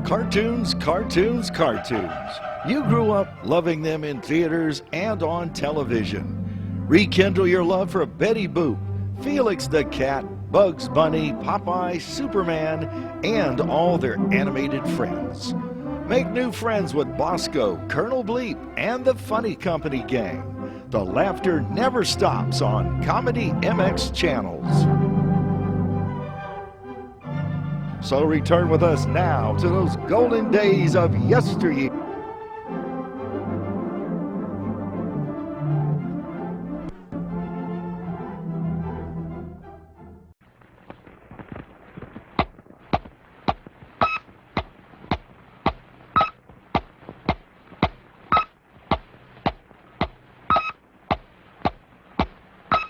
Cartoons, cartoons, cartoons. You grew up loving them in theaters and on television. Rekindle your love for Betty Boop, Felix the Cat, Bugs Bunny, Popeye, Superman, and all their animated friends. Make new friends with Bosco, Col Bleep, and the Funny Company Gang. The laughter never stops on ComedyMX channels. So return with us now to those golden days of yesteryear.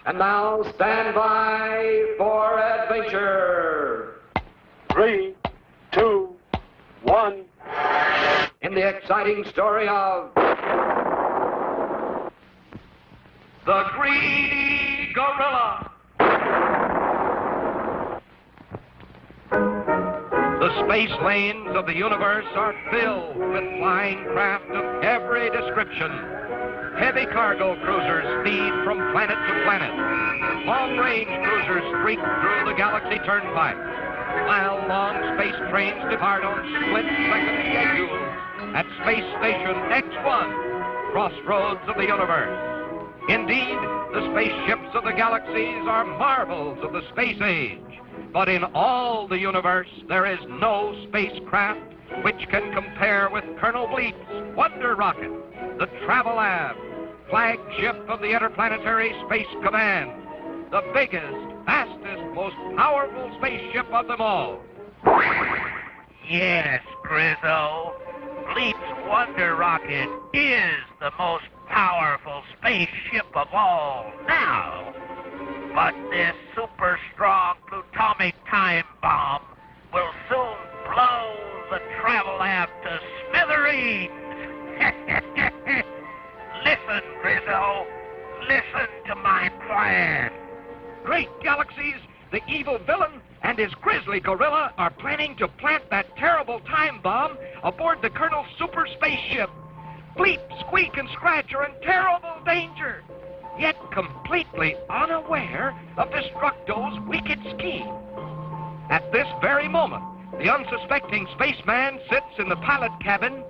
And now stand by for adventure. 3, 2, 1. In the exciting story of the Greedy Gorilla. The space lanes of the universe are filled with flying craft of every description. Heavy cargo cruisers speed from planet to planet. Long-range cruisers streak through the galaxy turnpike, while long space trains depart on split-second schedules at Space Station X1, crossroads of the universe. Indeed, the spaceships of the galaxies are marvels of the space age. But in all the universe, there is no spacecraft which can compare with Col Bleep's Wonder Rocket, the Travel-Lab, flagship of the Interplanetary Space Command, the biggest, fastest, most powerful spaceship of them all. Yes, Grizzo. Bleep's Wonder Rocket is the most powerful spaceship of all now. But this super strong plutonic time bomb will soon blow the Travel-Lab to smithereens. Listen, Grizzo. Listen to my plan. Great galaxies, the evil villain and his grizzly gorilla are planning to plant that terrible time bomb aboard the Colonel's super spaceship. Bleep, Squeek, and Scratch are in terrible danger, yet completely unaware of Destructo's wicked scheme. At this very moment, the unsuspecting spaceman sits in the pilot cabin,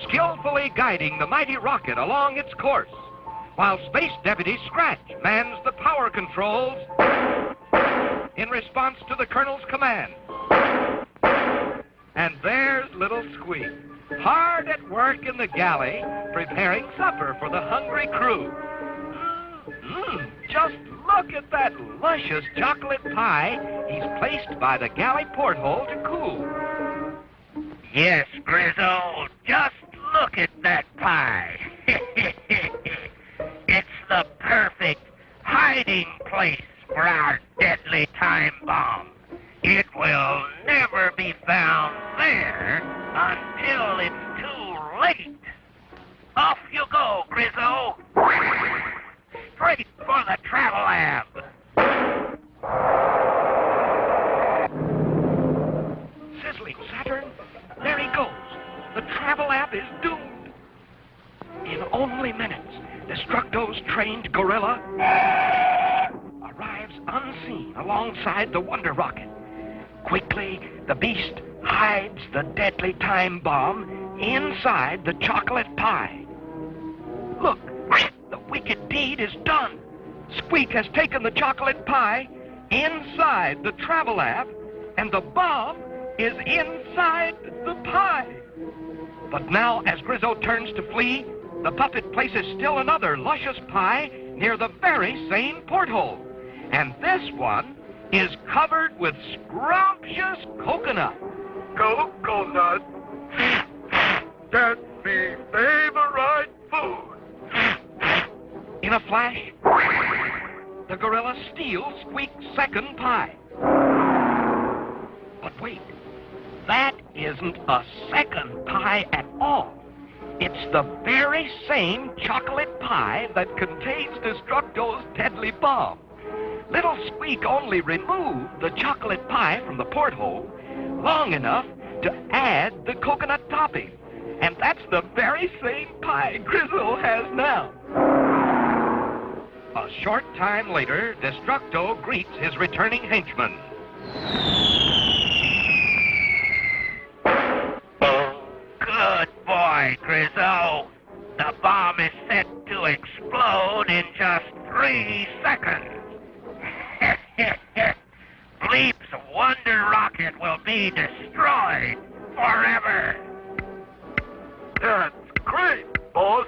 skillfully guiding the mighty rocket along its course, while Space Deputy Scratch mans the power controls in response to the Colonel's command. And there's little Squeak, hard at work in the galley, preparing supper for the hungry crew. Just look at that luscious chocolate pie he's placed by the galley porthole to cool. Yes, Grizzo, just look at that pie. It's the perfect hiding place for our deadly time bomb. It will never be found there until it's too late. Off you go, Grizzo. Straight for the Travel-Lab. Sizzling Saturn, there he goes. The Travel-Lab is doomed. In only minutes, Destructo's trained gorilla arrives unseen alongside the Wonder Rocket. Quickly, the beast hides the deadly time bomb inside the chocolate pie. Look, the wicked deed is done. Squeak has taken the chocolate pie inside the Travel-Lab, and the bomb is inside the pie. But now, as Grizzo turns to flee, the puppet places still another luscious pie near the very same porthole. And this one is covered with scrumptious coconut. Coconut. That's me favorite food. In a flash, the gorilla steals Squeak's second pie. But wait, that isn't a second pie at all. It's the very same chocolate pie that contains Destructo's deadly bomb. Little Squeak only removed the chocolate pie from the porthole long enough to add the coconut topping. And that's the very same pie Grizzle has now. A short time later, Destructo greets his returning henchman. Good boy, Grizzle. The bomb is set to explode in just 3 seconds. Bleep's wonder rocket will be destroyed forever. That's great, boss.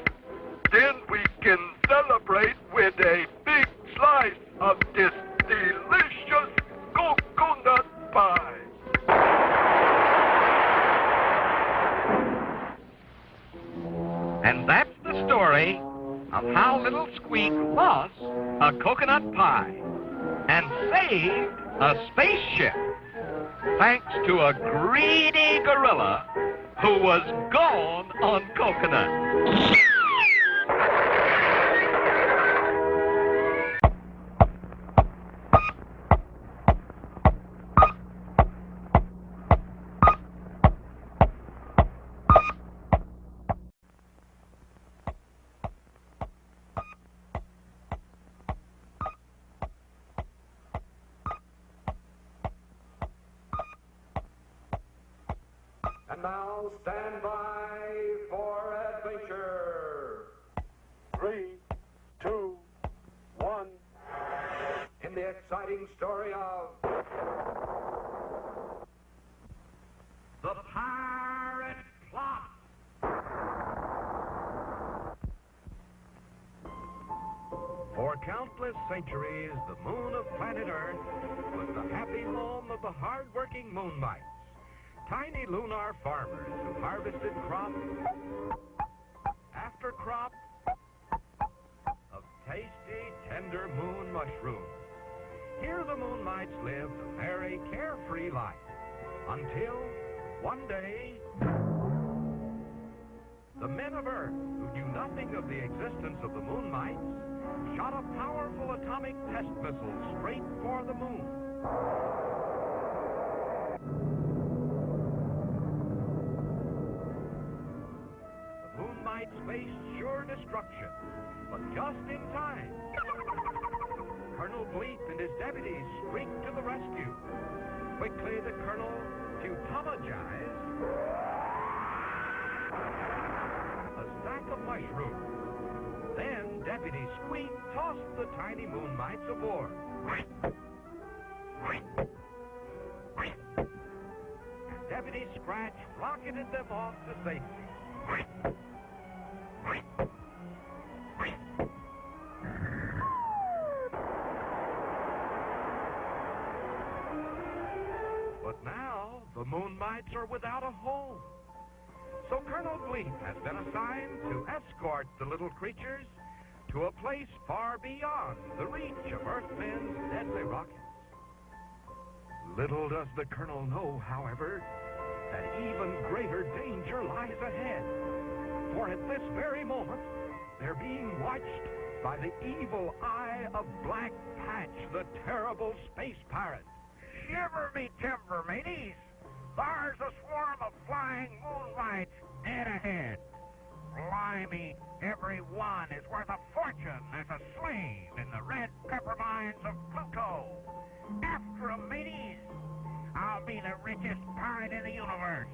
Then we can celebrate with a big slice of this delicious coconut pie. And that's the story of how little Squeak lost a coconut pie and saved a spaceship, thanks to a greedy gorilla who was gone on coconut. And now stand by for adventure. 3, 2, 1. In the exciting story of The Pirate Plot. For countless centuries, the moon of planet Earth was the happy home of the hard-working moon mites, tiny lunar farmers who harvested crop after crop of tasty, tender moon mushrooms. Here the moon mites lived a very carefree life until one day the men of Earth, who knew nothing of the existence of the moon mites, shot a powerful atomic test missile straight for the moon. The moon mites faced sure destruction, but just in time. Colonel Bleep and his deputies streaked to the rescue. Quickly, the colonel futomagized a stack of mushrooms. Then Deputy Squeak tossed the tiny moon mites aboard. And Deputy Scratch rocketed them off to safety. But now, the moon mites are without a home. So Colonel Bleep has been assigned to escort the little creatures to a place far beyond the reach of Earthmen's deadly rockets. Little does the Colonel know, however, that even greater danger lies ahead. For at this very moment, they're being watched by the evil eye of Black Patch, the terrible space pirate. Shiver me timber, mateys. There's a swarm of flying moon mites dead ahead. Blimey, every one is worth a fortune as a slave in the red pepper mines of Pluto. After 'em, mateys. I'll be the richest pirate in the universe.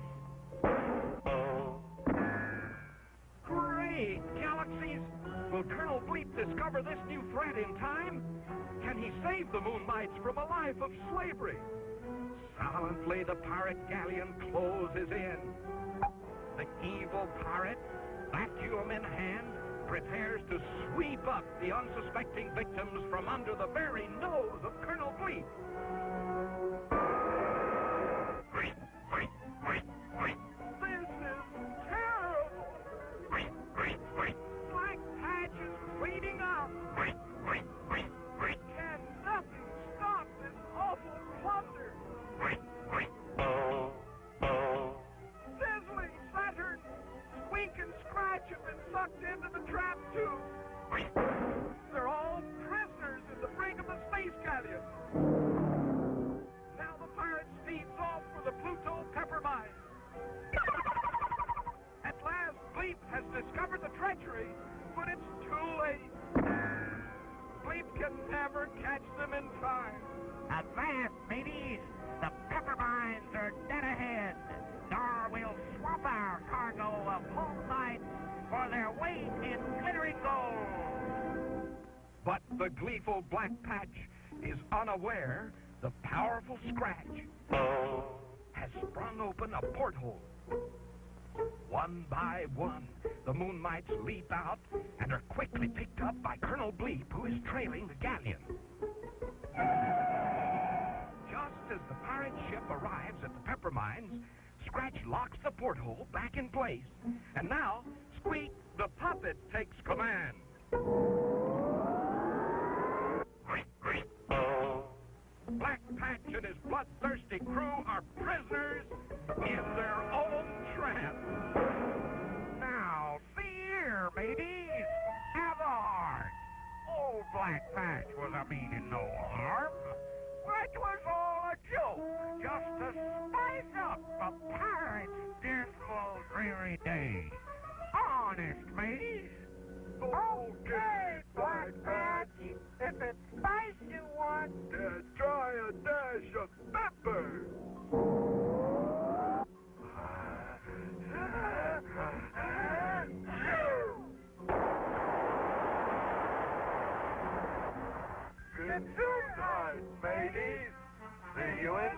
Great galaxies! Will Colonel Bleep discover this new threat in time? Can he save the moon mites from a life of slavery? Silently, the pirate galleon closes in. The evil pirate, vacuum in hand, prepares to sweep up the unsuspecting victims from under the very nose of Colonel Bleep. This is terrible! Black Patch is bleeding out! Can nothing stop this awful plunder? Sizzling Saturn! Squeek and Scratch have been sucked into the trap too! They're all prisoners in the brig of the space galleon! But the gleeful Black Patch is unaware the powerful Scratch has sprung open a porthole. One by one, the Moon Mites leap out and are quickly picked up by Col Bleep, who is trailing the galleon. Just as the pirate ship arrives at the pepper mines, Scratch locks the porthole back in place, and now Squeek the puppet takes command. Black Patch and his bloodthirsty crew are prisoners in their own trap. Now, see here, mateys. Have a heart. Old Black Patch was a meaning no harm. It was all a joke, just to spice up a pirate's dismal, dreary day. Honest, mateys. Okay, Black Patch. If it's spice you want, then try a dash of pepper. Good night, mateys. See you in